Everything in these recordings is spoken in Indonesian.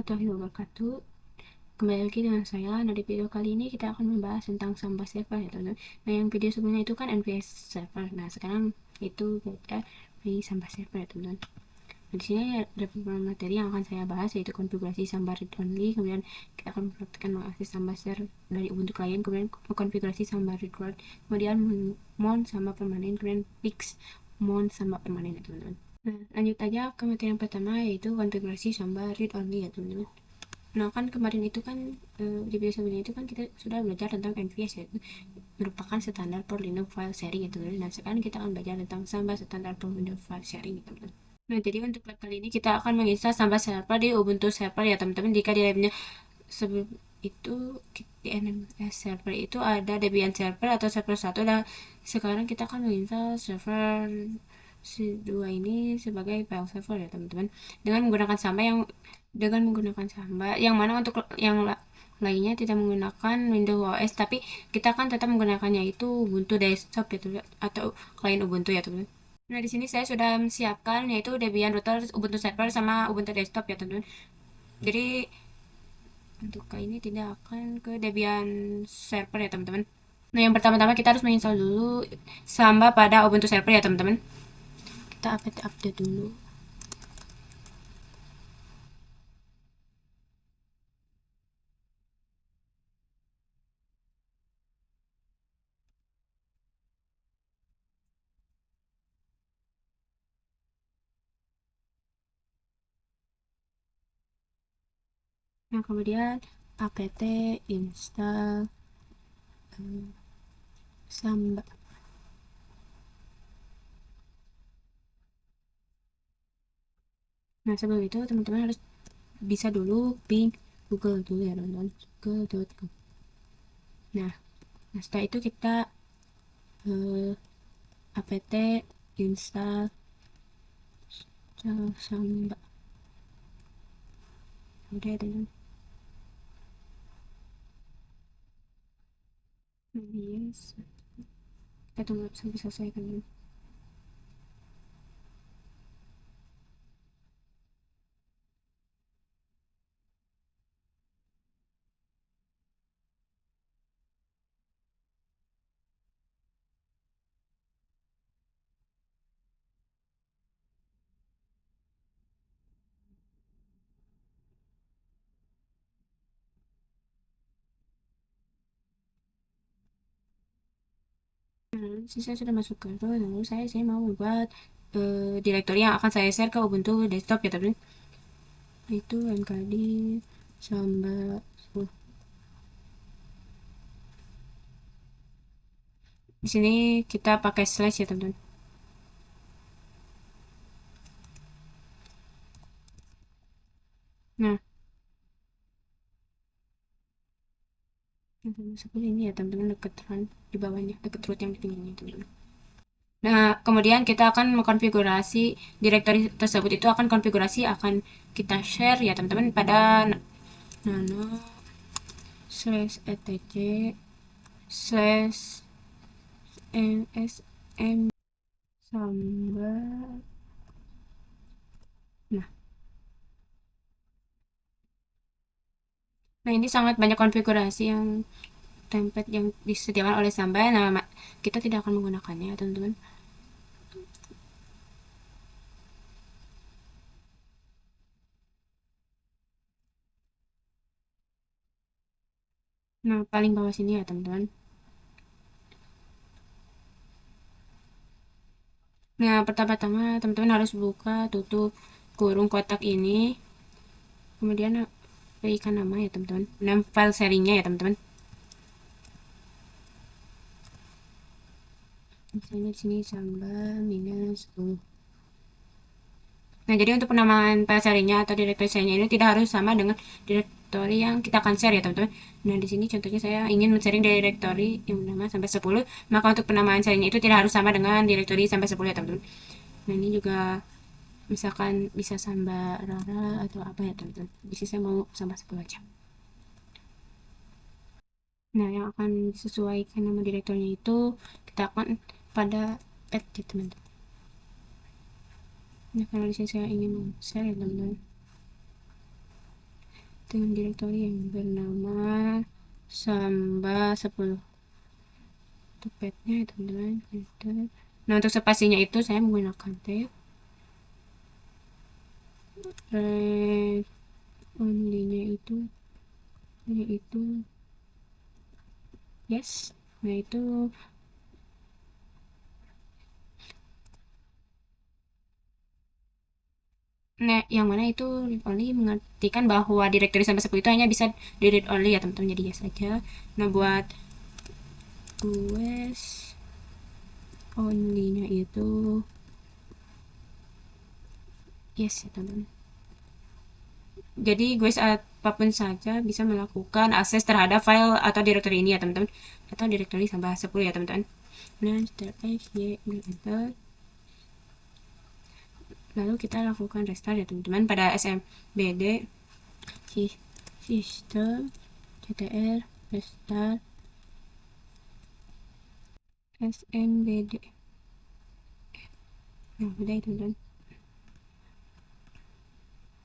warahmatullahi wabarakatuh. Kembali lagi dengan saya. Nah, di video kali ini kita akan membahas tentang Samba server ya teman-teman. Nah, yang video sebelumnya itu kan NVS server. Nah, sekarang itu beda di Samba server ya teman-teman. Nah, di sini ada beberapa materi yang akan saya bahas, yaitu konfigurasi Samba read only, kemudian kita akan mempraktikkan mengakses Samba share dari Ubuntu client, kemudian konfigurasi Samba read write, kemudian mount Samba permanen, kemudian fix mount Samba permanen ya teman-teman. Nah, lanjut aja ke materi yang pertama, yaitu konfigurasi Samba read only ya teman-teman. Nah, kan kemarin itu kan di video sebelumnya itu kan kita sudah belajar tentang NVS, yaitu merupakan standar for Linux file sharing ya teman-teman. Nah, sekarang kita akan belajar tentang Samba standar for Windows file sharing ya teman-teman. Nah, jadi untuk lab kali ini kita akan menginstal Samba server di Ubuntu server ya teman-teman. Jika di labnya sebelum itu di NMS server itu ada Debian server atau server 1. Dan sekarang kita akan menginstal server dua ini sebagai file server ya teman-teman, dengan menggunakan Samba yang mana untuk yang lainnya tidak menggunakan Windows OS, tapi kita kan tetap menggunakannya itu Ubuntu desktop ya teman, atau klien Ubuntu ya teman. Nah, di sini saya sudah menyiapkan yaitu Debian router, Ubuntu server sama Ubuntu desktop ya teman. Jadi untuk kali ini tidak akan ke Debian server ya teman-teman. Nah, yang pertama-tama kita harus menginstal dulu Samba pada Ubuntu server ya teman-teman. Kita update dulu. Nah, kemudian apt install Samba. Nah, sebelum itu teman-teman harus bisa dulu ping Google dulu ya teman-teman, google.com. Nah, setelah itu kita apt install Samba. Udah ya teman-teman. Yes. Kita tunggu sampai selesai kan. Nah, saya sudah masuk ke itu, lalu saya mau membuat direktori yang akan saya share ke Ubuntu desktop ya teman. Itu mkd Samba. Di sini kita pakai slash ya teman-teman. Nah, seperti ini ya teman-teman, deket run di bawahnya, deket root yang di pinggirnya teman-teman. Nah, kemudian kita akan mengkonfigurasi direktori tersebut, itu akan konfigurasi akan kita share ya teman-teman pada nano slash etc slash msm Samba. Nah, ini sangat banyak konfigurasi yang template yang disediakan oleh Samba. Nah, kita tidak akan menggunakannya ya teman-teman. Nah, paling bawah sini ya teman-teman. Nah, pertama-tama teman-teman harus buka tutup kurung kotak ini, kemudian berikan nama ya teman-teman, nama file sharingnya ya teman-teman. Misalnya di sini Samba minus 10. Nah, jadi untuk penamaan file sharingnya atau directory sharingnya ini tidak harus sama dengan directory yang kita akan share ya teman-teman. Nah, di sini contohnya saya ingin men-sharing directory yang bernama sampai 10, maka untuk penamaan sharingnya itu tidak harus sama dengan directory sampai 10 ya teman-teman. Nah, ini juga misalkan bisa Samba Rara atau apa ya teman-teman. Di sini saya mau Samba 10 aja. Nah, yang akan disesuaikan nama direkturnya itu kita akan pada add ya teman-teman. Nah, karena di sini saya ingin share ya teman-teman. dengan direktori yang bernama Samba 10. Untuk petnya ya teman-teman. Nah, untuk spasinya itu saya menggunakan tab red only-nya itu yaitu yes. Nah, itu nah yang mana itu read only mengartikan bahwa directory sampai 10 itu hanya bisa di read only ya teman-teman, jadi yes saja. Nah, buat US only-nya itu yes ya teman-teman. Jadi guys, apapun saja bisa melakukan akses terhadap file atau directory ini ya teman-teman, atau directory sampai 10 ya teman-teman. Kemudian setelah y enter, lalu kita lakukan restart ya teman-teman pada smbd system ctr restart smbd. Nah, udah itu teman-teman.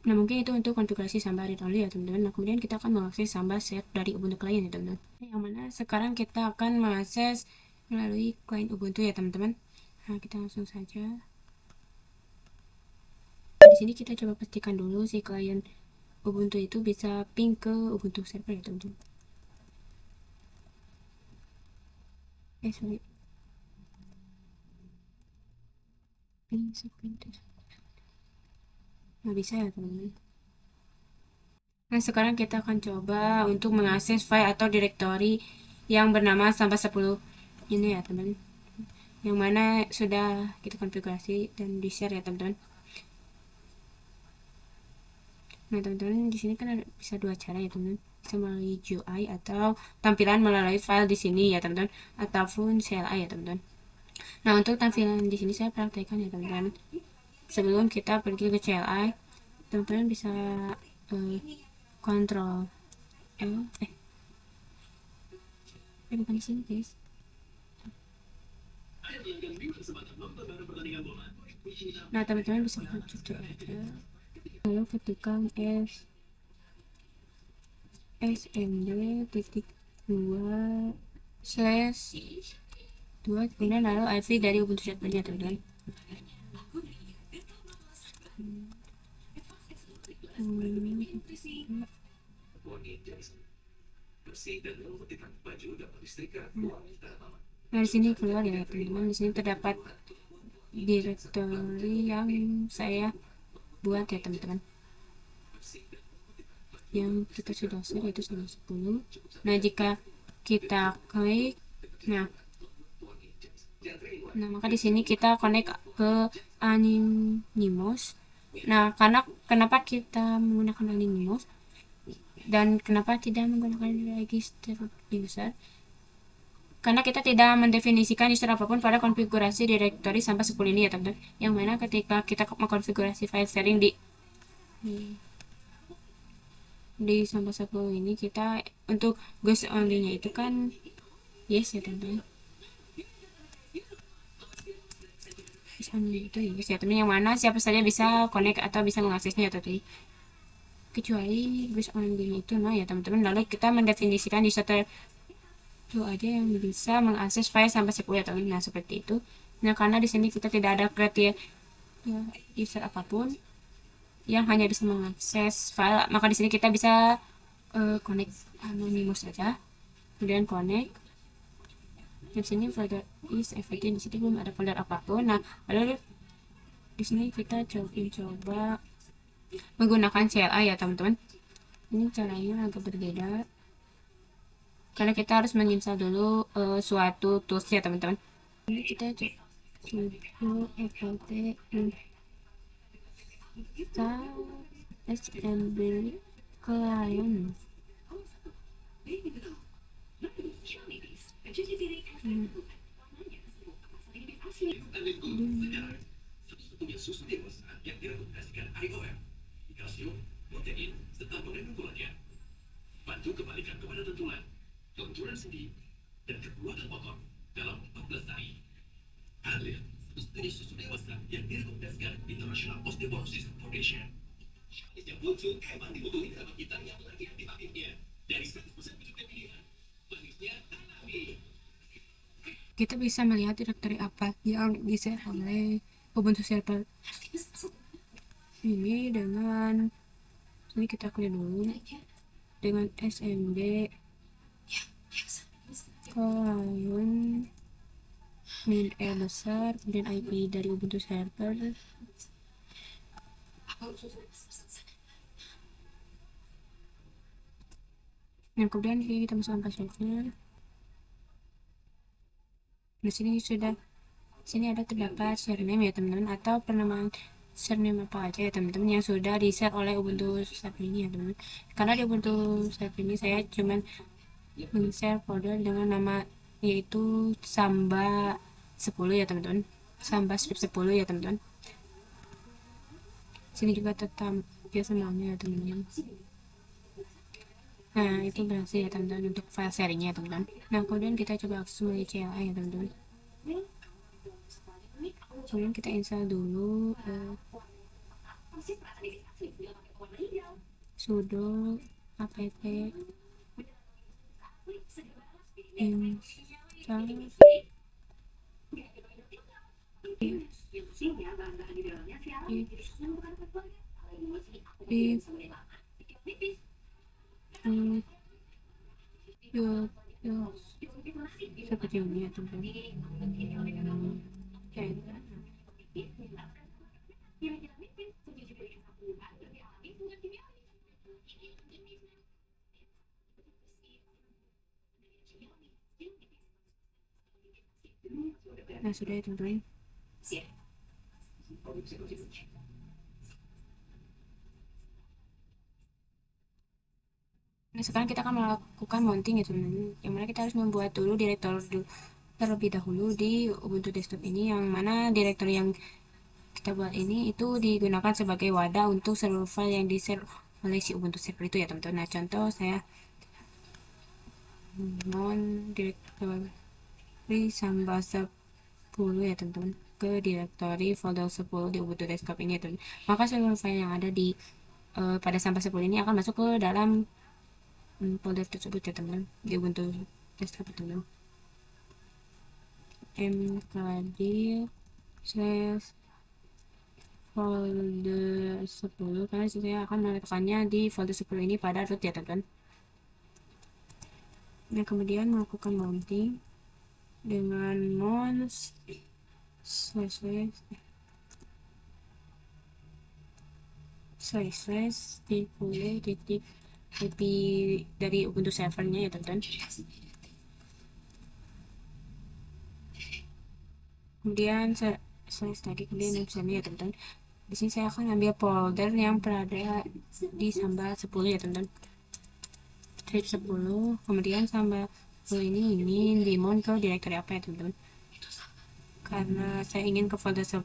Nah, mungkin itu untuk konfigurasi Samba read only ya teman-teman. Nah, kemudian kita akan mengakses Samba set dari Ubuntu client ya teman-teman. Yang mana sekarang kita akan mengakses melalui client Ubuntu ya teman-teman. Nah, kita langsung saja. Nah, di sini kita coba pastikan dulu si client Ubuntu itu bisa ping ke Ubuntu server ya teman-teman. Sorry. Ping sequence. Nah, bisa ya teman-teman. Nah, sekarang kita akan coba untuk mengakses file atau directory yang bernama Samba 10 ini ya teman-teman, yang mana sudah kita konfigurasi dan di share ya teman-teman. Nah, teman-teman, di sini kan ada, bisa dua cara ya teman-teman, bisa melalui GUI atau tampilan melalui file di sini ya teman-teman, ataupun CLI ya teman-teman. Nah, untuk tampilan di sini saya praktekkan ya teman-teman. Sebelum kita pergi ke CLI, teman-teman bisa kontrol bukan di sini guys. Nah, teman-teman bisa coba aja, lalu ketikkan smd titik 2 slash 2, kemudian lalu IP dari Ubuntu servernya teman-teman. Nah, di sini keluar ya teman-teman. Di sini terdapat directory yang saya buat ya teman-teman, yang kita sudah share yaitu 10. Nah, jika kita klik, nah maka di sini kita connect ke Anonymous. Nah, karena kenapa kita menggunakan Anonymous dan kenapa tidak menggunakan register user, karena kita tidak mendefinisikan user apapun pada konfigurasi directory sampai 10 ini ya teman-teman, yang mana ketika kita mengkonfigurasi file sharing di sampai 10 ini, kita untuk guest only nya itu kan yes ya teman-teman, itu yes ya teman, yang mana siapa saja bisa connect atau bisa mengaksesnya ya teman, kecuali guest only nya itu nah ya teman-teman. Lalu kita mendefinisikan user itu aja yang bisa mengakses file sampai 10 ya teman. Nah, seperti itu. Nah, karena di sini kita tidak ada kriteria ya, user apapun yang hanya bisa mengakses file, maka di sini kita bisa connect anonymous saja, kemudian connect. Di sini folder is everything, di sini belum ada folder apapun. Nah, lalu di sini kita coba menggunakan CLI ya teman-teman. Ini caranya agak berbeda karena kita harus menginstal dulu suatu tools ya teman-teman. Ini kita coba flt smb client. Bantu kembalikan kepada tentuan, lenturan sendi, dan kekuatan otot dalam 14 hari. Hadir studi susu dewasa yang direkomendasikan International Osteoporosis Foundation. Yang muncul emang dibutuhin sama kita yang lagi kita bisa melihat direktori apa yang di-share oleh Ubuntu server ini dengan ini kita klik dulu dengan smd colon min e besar kemudian IP dari Ubuntu server. Nah, kemudian kita masukkan passwordnya. Di sini ada terdapat surname ya teman-teman, atau penamaan surname apa aja ya teman-teman yang sudah di-share oleh Ubuntu server ini ya teman-teman. Karena di Ubuntu server ini saya cuman men-share folder dengan nama yaitu Samba 10 ya teman-teman. Samba script 10 ya teman-teman. Sini juga tetap biasa namanya ya teman-teman. Nah, itu berhasil ya teman-teman untuk file sharingnya ya teman-teman. Nah, kemudian kita coba akses melalui CLI ya teman-teman. Kemudian kita install dulu sudo apt install if seperti ini ya teman-teman. Nah, sudah ya teman-teman. Nah, sekarang kita akan melakukan mounting ya teman-teman, yang mana kita harus membuat dulu direktori terlebih dahulu di Ubuntu desktop ini, yang mana direktori yang kita buat ini itu digunakan sebagai wadah untuk seluruh file yang di-share oleh si Ubuntu server itu ya teman-teman. Nah, contoh saya non direktori Samba 10 ya teman-teman ke direktori folder 10 di Ubuntu desktop ini ya teman-teman. Maka seluruh file yang ada di pada Samba 10 ini akan masuk ke dalam folder tersebut ya teman-teman di Ubuntu desktop teman-teman. mkd slash folder 10 karena saya akan meletakkannya di folder 10 ini pada root ya teman-teman. Nah, kemudian melakukan mounting dengan mons slash titik IP dari Ubuntu servernya ya teman-teman. Kemudian slash tadi kemudian misalnya ya teman-teman. Di sini saya akan ambil folder yang berada di Samba 10 ya teman-teman. Strip 10, kemudian Samba 10 ini dimount ke direktori apa ya teman-teman. Karena saya ingin ke folder 10,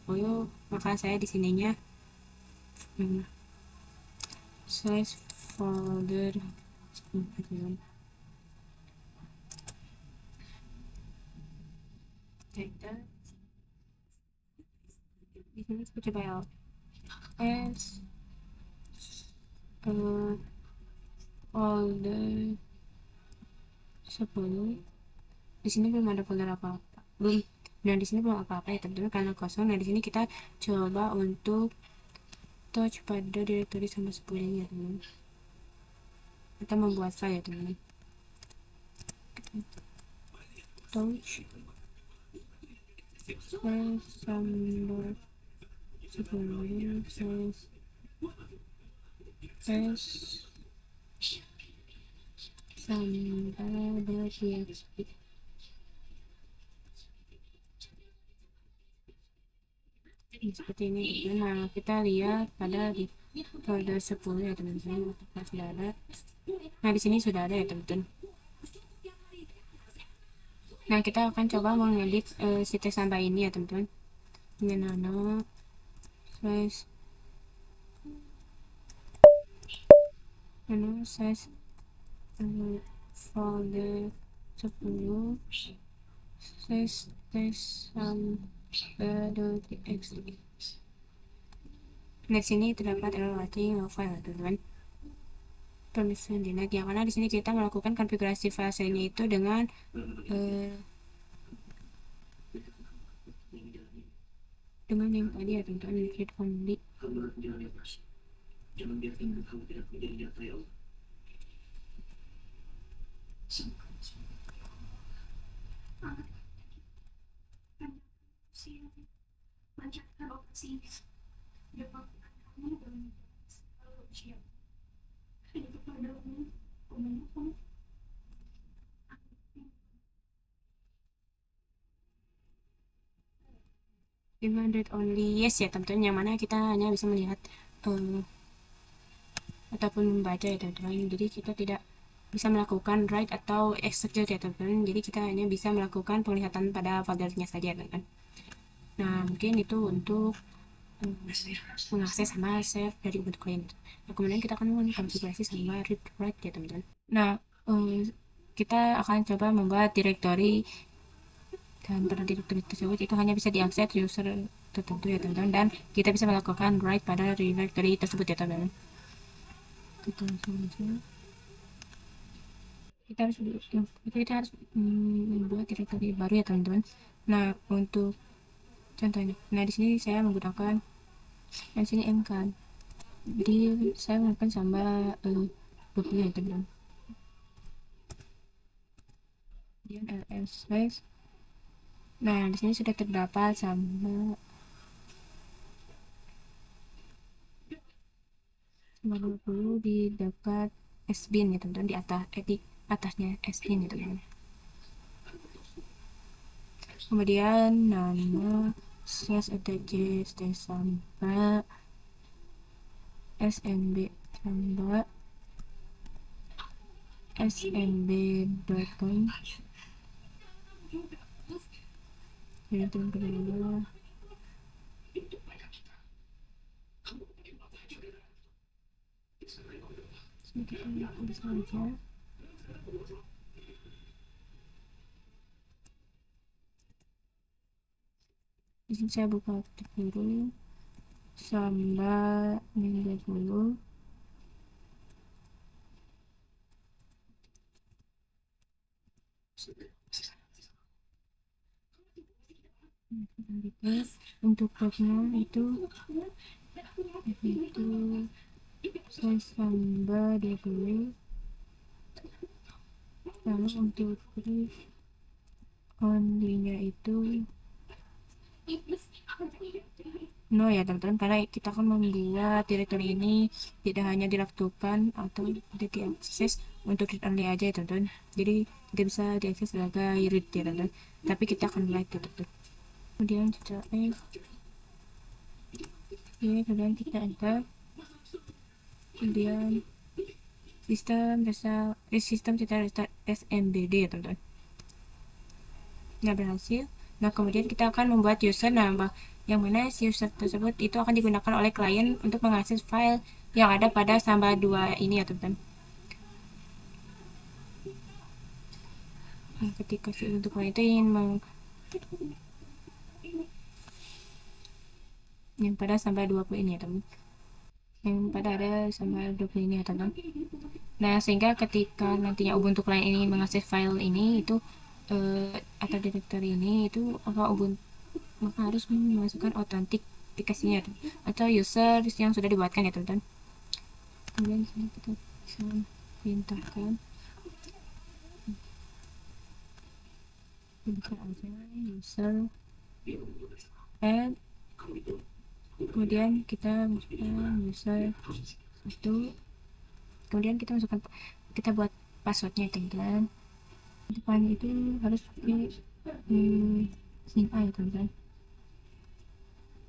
maka saya di sininya slash folder di sini saya coba ls folder 10. Di sini belum ada folder apa-apa, dan di sini belum apa-apa ya teman-teman karena kosong. Nah, di sini kita coba untuk touch pada direktori sama 10 ini ya teman-teman. Kita membuat file ya teman-teman. Touch Samba 10 Samba.txt. Seperti ini. Nah, kita lihat pada di folder 10 ya teman-teman. Sudah ada. Nah, di sini sudah ada ya teman-teman. Nah, kita akan coba mengedit si teks Samba ini ya teman-teman dengan nano slash folder 10 slash teks Samba.txt. Nah, di sini terdapat error writing file teman-teman. Permission denied yang mana di sini kita melakukan konfigurasi filenya itu dengan dengan yang tadi ya teman-teman, read only. Dengan read only yes ya teman-teman, yang mana kita hanya bisa melihat ataupun membaca ya teman-teman, jadi kita tidak bisa melakukan write atau execute ya teman-teman, jadi kita hanya bisa melakukan penglihatan pada foldernya saja teman-teman. Nah mungkin itu untuk mengakses sama save dari Ubuntu client. Nah kemudian kita akan mengkonfigurasi sama read write ya teman-teman. Nah kita akan coba membuat directory, dan pada directory tersebut itu hanya bisa diakses user tertentu ya teman-teman, dan kita bisa melakukan write pada directory tersebut ya teman-teman. Kita langsung aja, kita harus membuat directory baru ya teman-teman. Nah untuk contohnya, nah di sini saya menggunakan, di sini m kan, jadi saya menggunakan sama 20 ya teman-teman. Kemudian ls space, nah di sini sudah terdapat sama 20 di dekat sbin ya teman-teman, di atasnya sbin ya teman-teman. Kemudian nama slash etc sampai smb sampai smb.com, jadi teman-teman kita tulis saja. Di sini saya buka dulu sampai minggu dulu. Untuk tagnya itu saya tambah 20. Lalu untuk read only-nya itu no ya teman-teman, karena kita akan membuat directory ini tidak hanya dilakukan atau tidak diakses untuk read only aja ya teman-teman, jadi tidak bisa diakses sebagai read ya teman-teman, tapi kita akan write ya teman-teman. Kemudian kita kemudian kita enter, kemudian sistem kita restart smbd ya teman-teman. Nah berhasil. Nah kemudian kita akan membuat user, yang mana si user tersebut itu akan digunakan oleh klien untuk mengakses file yang ada pada Samba 2 ini ya teman-teman. Nah, ketika si untuk klien itu ingin yang pada Samba 20 ini ya teman, yang pada ada Samba 20 ini ya teman. Nah sehingga ketika nantinya Ubuntu client ini mengakses file ini itu atau directory ini itu maka harus memasukkan autentikasinya atau user yang sudah dibuatkan ya teman-teman. Kemudian kita bisa perintahkan aja user add, kemudian kita masukkan user 1, kemudian kita buat passwordnya teman-teman. Depan itu harus pakai SIM A ya teman-teman.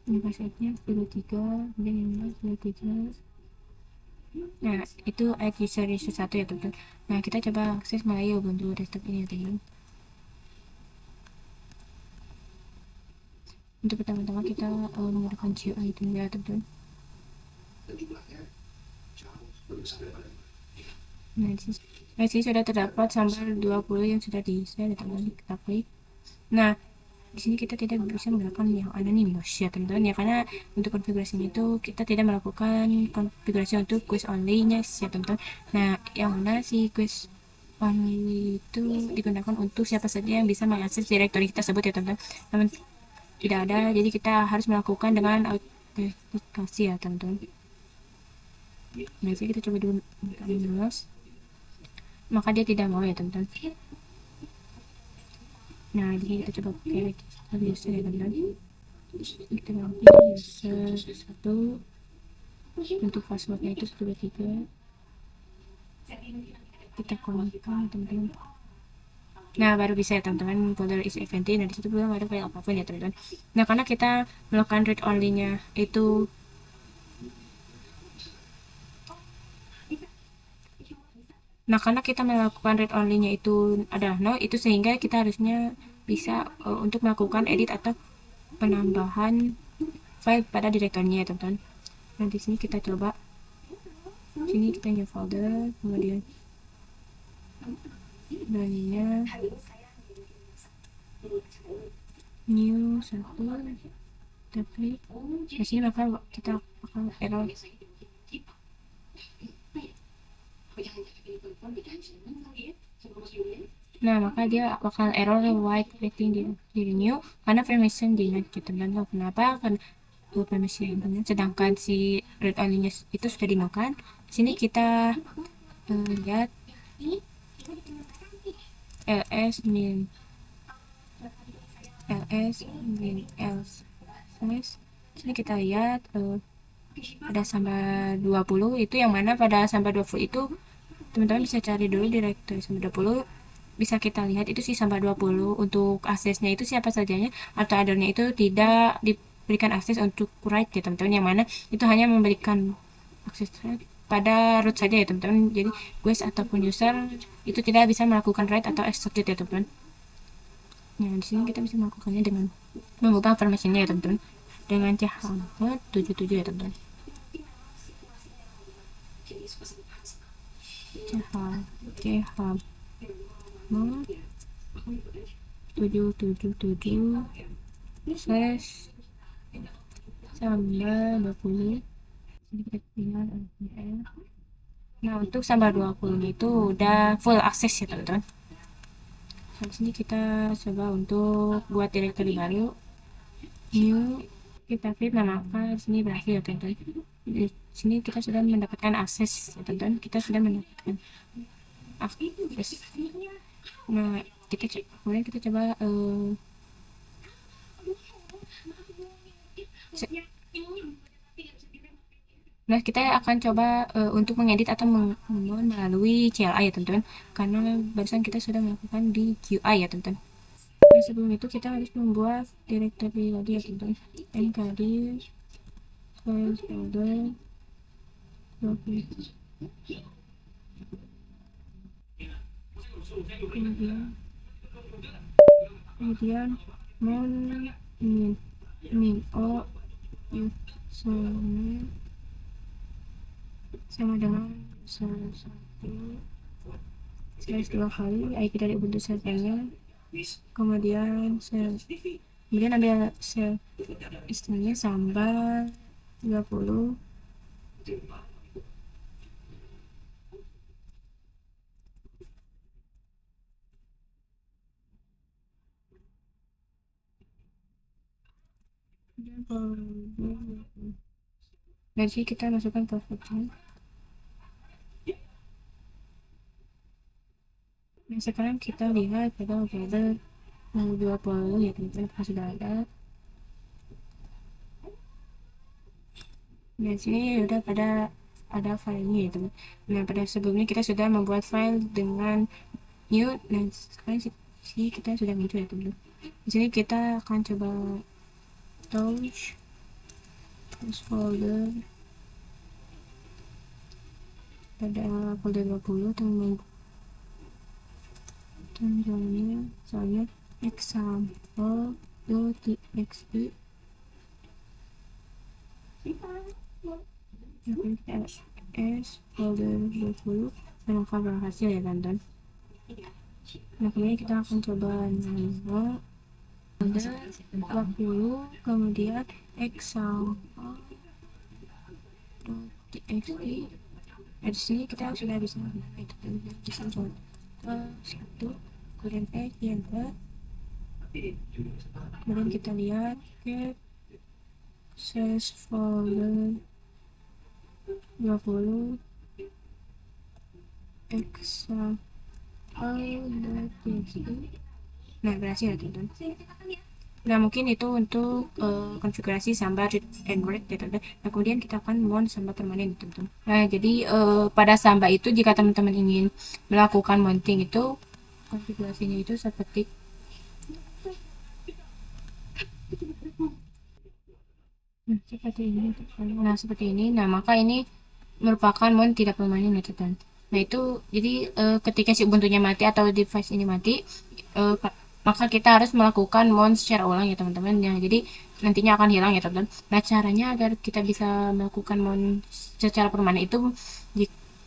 Ini passwordnya 23, kemudian ini 23. Nah itu add user 1 ya teman-teman. Nah kita coba akses melalui Ubuntu desktop ini ya teman-teman. Untuk pertama-tama kita menggunakan GUI itu ya teman-teman. Nah di sini sudah terdapat sampai 20 yang sudah di-share ya teman-teman, kita klik. Nah di sini kita tidak bisa menggunakan yang anonymous ya teman-teman ya, karena untuk konfigurasinya itu kita tidak melakukan konfigurasi untuk quiz only nya ya teman-teman. Nah yang mana si quiz only itu digunakan untuk siapa saja yang bisa mengakses directory tersebut ya teman-teman. tidak ada, jadi kita harus melakukan dengan autentikasi ya teman-teman. Nah, jadi kita coba dulu Windows, maka dia tidak mau ya teman-teman. Nah, jadi kita coba pakai user ya teman-teman. Kita ganti user 1, untuk passwordnya itu 123, kita konekan teman-teman. Nah, baru bisa ya teman-teman, folder is empty. Nah, disitu belum ada file apapun ya teman-teman. Nah, karena kita melakukan read only nya itu karena kita melakukan read only-nya itu adalah no, itu sehingga kita harusnya bisa untuk melakukan edit atau penambahan file pada direktorinya ya teman-teman. Nah, di sini kita coba, sini kita new folder, kemudian beraninya new 1, tapi di sini maka kita akan error. Nah, maka dia bakal error while creating di renew karena permission denied gitu kan. Kenapa? Karena permission denied, sedangkan si read only-nya itu sudah dinokan. Di sini kita lihat ls min else. Sini kita lihat pada sampai 20 itu yang mana pada sampai 20 itu teman-teman bisa cari dulu direktori sampai 20, bisa kita lihat itu sih sampai 20 untuk aksesnya itu siapa sajanya atau othernya itu tidak diberikan akses untuk write ya teman-teman, yang mana itu hanya memberikan akses pada root saja ya teman-teman. Jadi guest ataupun user itu tidak bisa melakukan write atau execute ya teman-teman. Nah, di sini kita bisa melakukannya dengan mengubah permissionnya ya teman-teman, dengan chmod 77 ya teman-teman. chmod 777 slash sambar 20. Jadi kita tinggal nah, untuk sambar 20 itu udah full akses ya teman-teman. Nah, di sini kita coba untuk buat directory baru, new, kita fit, nah maka di sini berhasil ya teman-teman. Di sini kita sudah mendapatkan akses ya teman-teman, kita sudah mendapatkan akses. Nah, kemudian kita coba nah, kita akan coba untuk mengedit atau memohon melalui CLI ya teman-teman, karena barusan kita sudah melakukan di QI ya teman-teman. Nah, sebelum itu kita harus membuat directory lagi ya teman-teman, mkd file folder kemudian min username sama dengan user 1 dua kali IP dari Ubuntu servernya, kemudian ambil sel istilahnya sambar 30, dan sini kita masukkan passwordnya. Nah, sekarang kita lihat pada folder 20 ya teman-teman, sudah ada. Nah, sini udah pada ada filenya ya teman. Nah, pada sebelumnya kita sudah membuat file dengan new. Nah, sekarang sini kita sudah muncul ya teman. Di sini kita akan coba touch folder pada folder 20 teman-teman, soalnya example.txt s folder 20, dan akan berhasil ya teman-teman. Nah, kemudian kita akan coba nano folder 20, kemudian example.txt. Nah, di sini kita sudah bisa itu bisa contoh 1, kemudian enter. Kemudian kita lihat get size folder 20 example.txt. Nah, berhasil ya teman-teman. Nah, mungkin itu untuk konfigurasi Samba read and write ya teman-teman. Nah, kemudian kita akan mount Samba permanen teman-teman. Nah, jadi pada Samba itu jika teman-teman ingin melakukan mounting itu konfigurasinya itu seperti seperti ini. Nah, maka ini merupakan mount tidak permanen ya teman-teman. Nah, itu jadi ketika si Ubuntu-nya mati atau device ini mati, eh, maka kita harus melakukan mount secara ulang ya teman-teman. Ya, jadi nantinya akan hilang ya teman-teman. Nah, caranya agar kita bisa melakukan mount secara permanen itu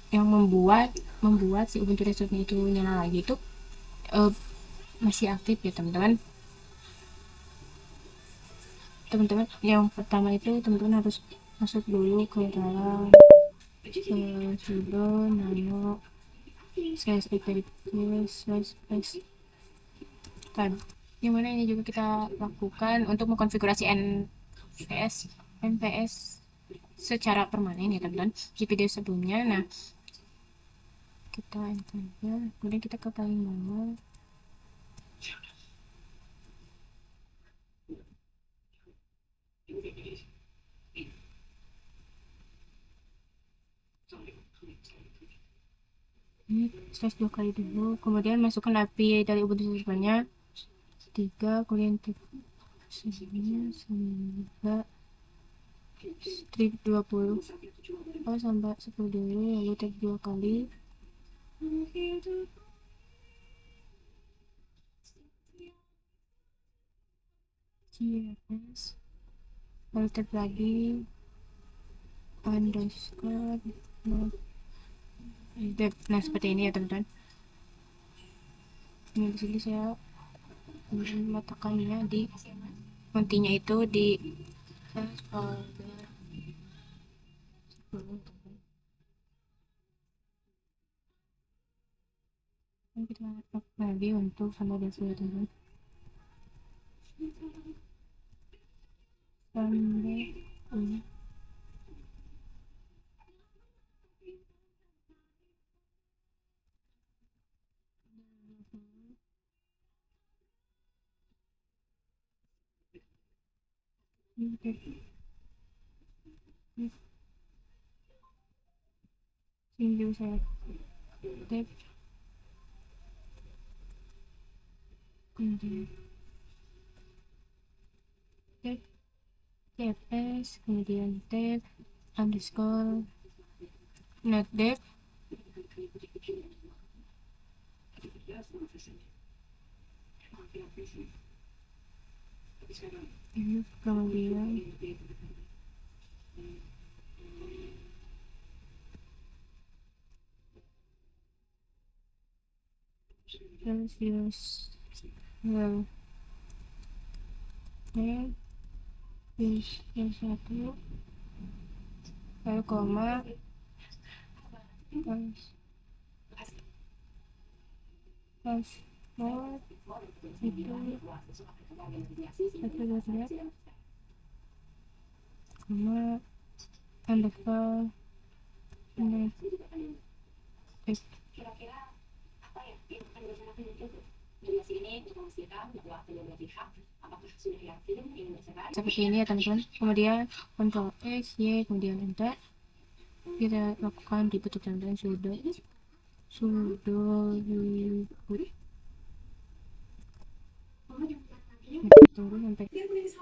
yang membuat si Ubuntu desktop-nya itu nyala lagi itu eh, masih aktif ya teman-teman. Teman-teman, yang pertama itu teman-teman harus masuk dulu ke dalam sudo nano slash ipdb slash space tab, yang mana ini juga kita lakukan untuk mengkonfigurasi nps secara permanen ya teman-teman di video sebelumnya. Nah, kita enter aja, kemudian kita ke paling bawah. Ini slash 2 kali dulu, kemudian masukkan API dari Ubuntu servernya 3, kemudian sini sampai strip 20 sampai 10 dulu, lalu tag 2 kali, CSS, lalu tag lagi underscore. Nah, seperti ini ya teman-teman. Ini di sini saya meletakkannya di kuntinya itu di folder 10 teman-teman. Kita lagi untuk sama desa teman-teman. Sampai ini dulu saya tab, kemudian tab cfs, kemudian tab underscore not dev, ini kemudian Celsius well yang satu lalu koma password itu satu dua tiga koma underscore next. Seperti ini ya teman-teman. Kemudian Ctrl X Y, kemudian enter. Kita lakukan reboot teman-teman, sudo reboot. Tunggu sampai.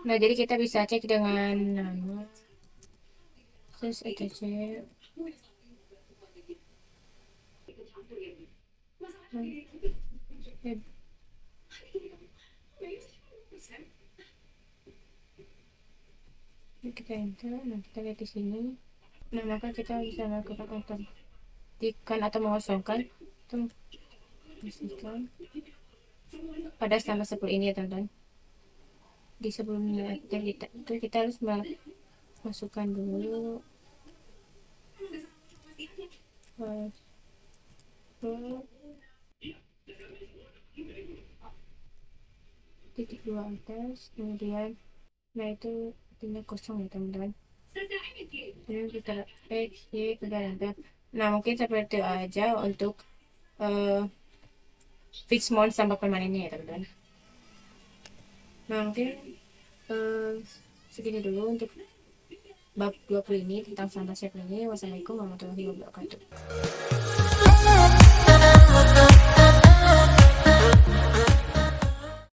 Nah, jadi kita bisa cek dengan nama terus etc. Kita enter. Nah, kita lihat di sini. Nah, maka kita bisa melakukan otomatikan atau mengosongkan itu pastikan pada standar seperti ini ya teman-teman. Di sebelumnya kita harus masukkan dulu titik dua atas, kemudian nah itu artinya kosong ya teman-teman. Jadi kita X Y kemudian nah mungkin seperti itu aja untuk fixed mount tambah permanennya ya teman-teman. Nah mungkin eh, segini dulu untuk bab 20 ini tentang sambal chef ini. Wassalamualaikum warahmatullahi wabarakatuh.